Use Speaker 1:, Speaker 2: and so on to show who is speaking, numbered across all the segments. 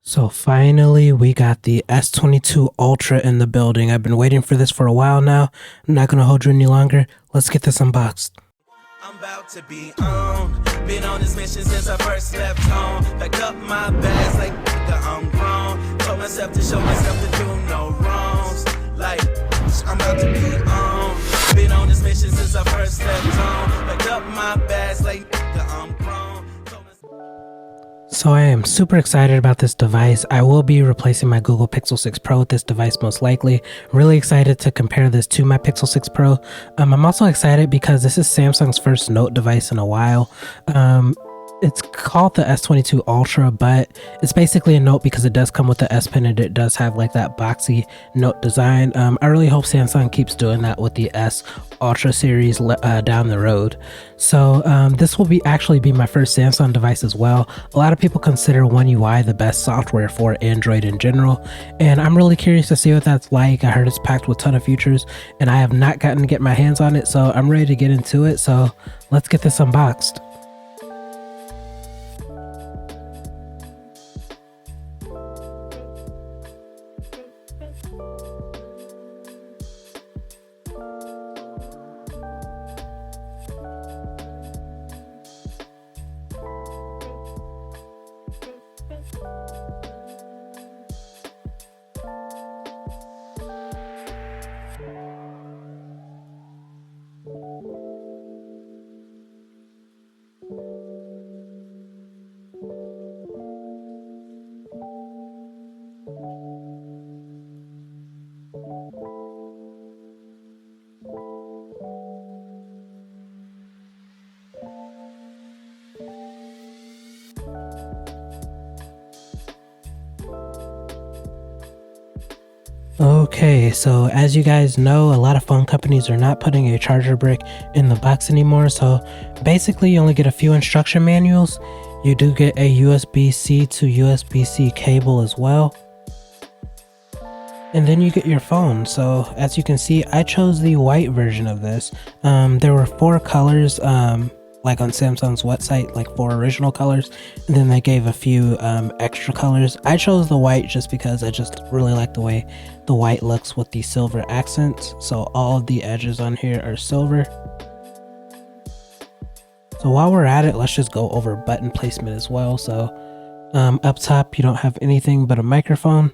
Speaker 1: So finally, we got the S22 Ultra in the building. I've been waiting for this for a while now. I'm not going to hold you any longer. Let's get this unboxed.
Speaker 2: I'm about to be on. Been on this mission since I first left home. Packed up my bags like I'm grown. Told myself to show myself to do no wrongs. Like I'm about to be on. Been on this mission since I first left home. Packed up my bags like I'm grown.
Speaker 1: So I am super excited about this device. I will be replacing my Google Pixel 6 Pro with this device most likely. Really excited to compare this to my Pixel 6 Pro. I'm also excited because this is Samsung's first Note device in a while. It's called the S22 Ultra, but it's basically a Note because it does come with the S Pen and it does have like that boxy Note design. I really hope Samsung keeps doing that with the S Ultra series down the road. So this will actually be my first Samsung device as well. A lot of people consider One UI the best software for Android in general, and I'm really curious to see what that's like. I heard it's packed with a ton of features, and I have not gotten to get my hands on it, so I'm ready to get into it. So let's get this unboxed. Okay, so as you guys know, a lot of phone companies are not putting a charger brick in the box anymore. So basically you only get a few instruction manuals. You do get a USB-C to USB-C cable as well. And then you get your phone. So as you can see, I chose the white version of this. There were 4 colors, like on Samsung's website, like 4 original colors, and then they gave a few extra colors. I chose the white just because I just really like the way the white looks with the silver accents. So all of the edges on here are silver. So while we're at it, let's just go over button placement as well. So up top, you don't have anything but a microphone.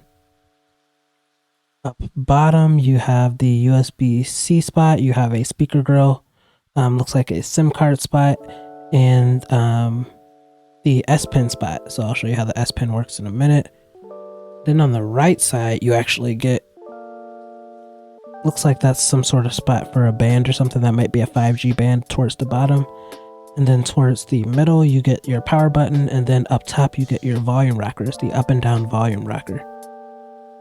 Speaker 1: Up bottom, you have the USB-C spot, you have a speaker grill, looks like a SIM card spot, and the S Pen spot. So I'll show you how the S Pen works in a minute. Then on the right side, you actually get, looks like that's some sort of spot for a band or something. That might be a 5G band towards the bottom. And then towards the middle, you get your power button, and then up top, you get your volume rockers, the up and down volume rocker.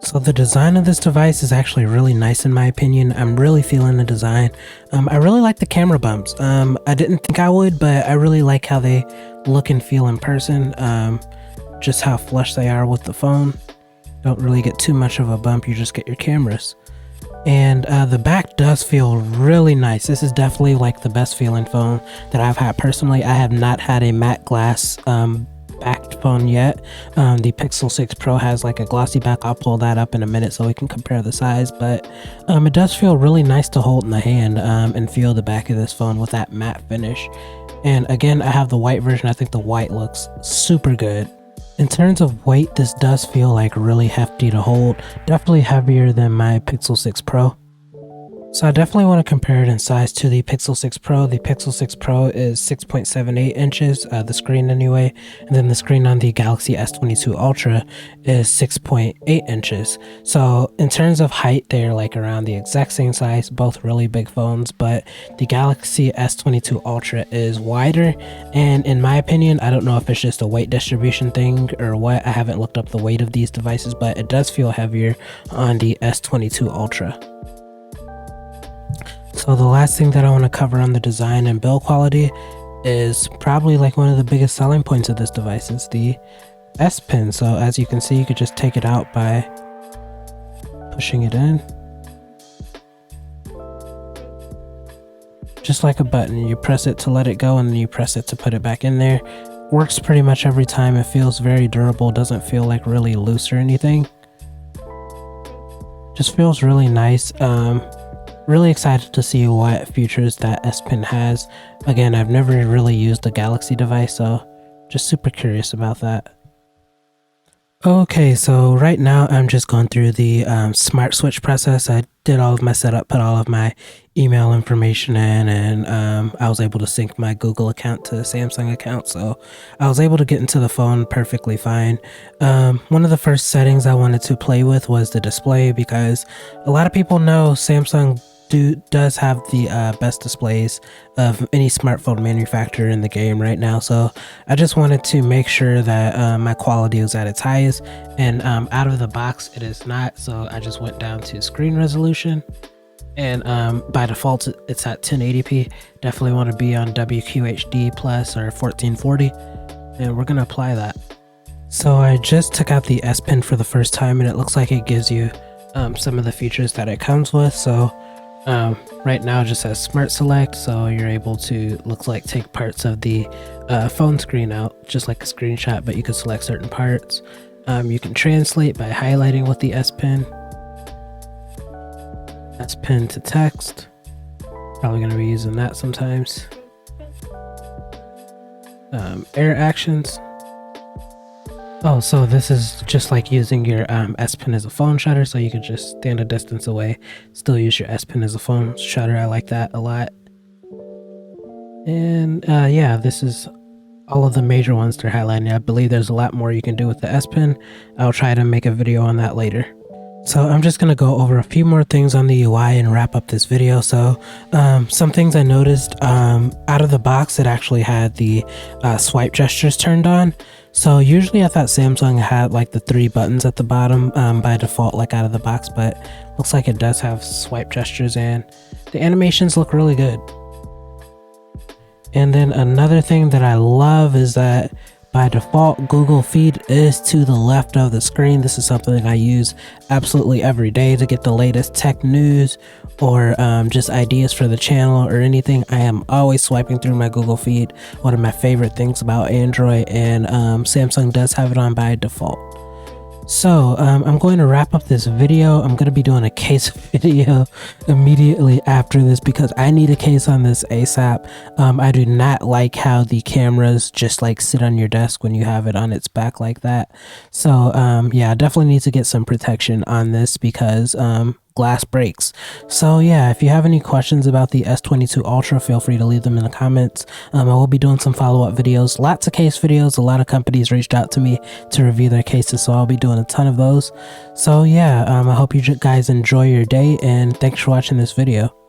Speaker 1: So the design of this device is actually really nice in my opinion. I'm really feeling the design. I really like the camera bumps. I didn't think I would, but I really like how they look and feel in person. Just how flush they are with the phone. Don't really get too much of a bump, you just get your cameras. And the back does feel really nice. This is definitely like the best feeling phone that I've had personally. I have not had a matte glass backed phone yet. The Pixel 6 Pro has like a glossy back. I'll pull that up in a minute so we can compare the size, but it does feel really nice to hold in the hand and feel the back of this phone with that matte finish. And again, I have the white version. I think the white looks super good. In terms of weight, this does feel like really hefty to hold, definitely heavier than my Pixel 6 Pro. So I definitely want to compare it in size to the Pixel 6 Pro. The Pixel 6 Pro is 6.78 inches, the screen anyway, and then the screen on the Galaxy S22 Ultra is 6.8 inches. So in terms of height, they're like around the exact same size, both really big phones, but the Galaxy S22 Ultra is wider, and in my opinion, I don't know if it's just a weight distribution thing or what. I haven't looked up the weight of these devices, but it does feel heavier on the S22 Ultra. So the last thing that I want to cover on the design and build quality is probably like one of the biggest selling points of this device is the S Pen. So as you can see, you could just take it out by pushing it in. Just like a button, you press it to let it go and then you press it to put it back in there. works pretty much every time. It feels very durable, doesn't feel like really loose or anything. Just feels really nice. Really excited to see what features that S Pen has. Again, I've never really used a Galaxy device, so just super curious about that. Okay, so right now I'm just going through the smart switch process. I did all of my setup, put all of my email information in, and I was able to sync my Google account to the Samsung account, so I was able to get into the phone perfectly fine. One of the first settings I wanted to play with was the display, because a lot of people know Samsung does have the best displays of any smartphone manufacturer in the game right now, so I just wanted to make sure that my quality was at its highest, and out of the box it is not, so I just went down to screen resolution, and by default it's at 1080p. Definitely want to be on WQHD plus or 1440, and we're gonna apply that. So I just took out the S Pen for the first time, and it looks like it gives you some of the features that it comes with. So right now it just says Smart Select, so you're able to, looks like, take parts of the phone screen out, just like a screenshot, but you can select certain parts. You can translate by highlighting with the S Pen. S Pen to text. Probably going to be using that sometimes. Air actions. Oh, so this is just like using your S Pen as a phone shutter, so you could just stand a distance away, still use your S Pen as a phone shutter. I like that a lot. And yeah, this is all of the major ones they're highlighting. I believe there's a lot more you can do with the S Pen. I'll try to make a video on that later. So I'm just going to go over a few more things on the UI and wrap up this video. So some things I noticed, out of the box it actually had the swipe gestures turned on. So usually I thought Samsung had like the 3 buttons at the bottom by default, like out of the box, but looks like it does have swipe gestures, and the animations look really good. And then another thing that I love is that by default, Google Feed is to the left of the screen. This is something I use absolutely every day to get the latest tech news or just ideas for the channel or anything. I am always swiping through my Google Feed. One of my favorite things about Android, and Samsung does have it on by default. So I'm going to wrap up this video. I'm going to be doing a case video immediately after this because I need a case on this ASAP. I do not like how the cameras just like sit on your desk when you have it on its back like that. So yeah, I definitely need to get some protection on this because glass breaks. So yeah, if you have any questions about the S22 Ultra, feel free to leave them in the comments. I will be doing some follow-up videos, lots of case videos. A lot of companies reached out to me to review their cases, so I'll be doing a ton of those. So yeah, I hope you guys enjoy your day, and thanks for watching this video.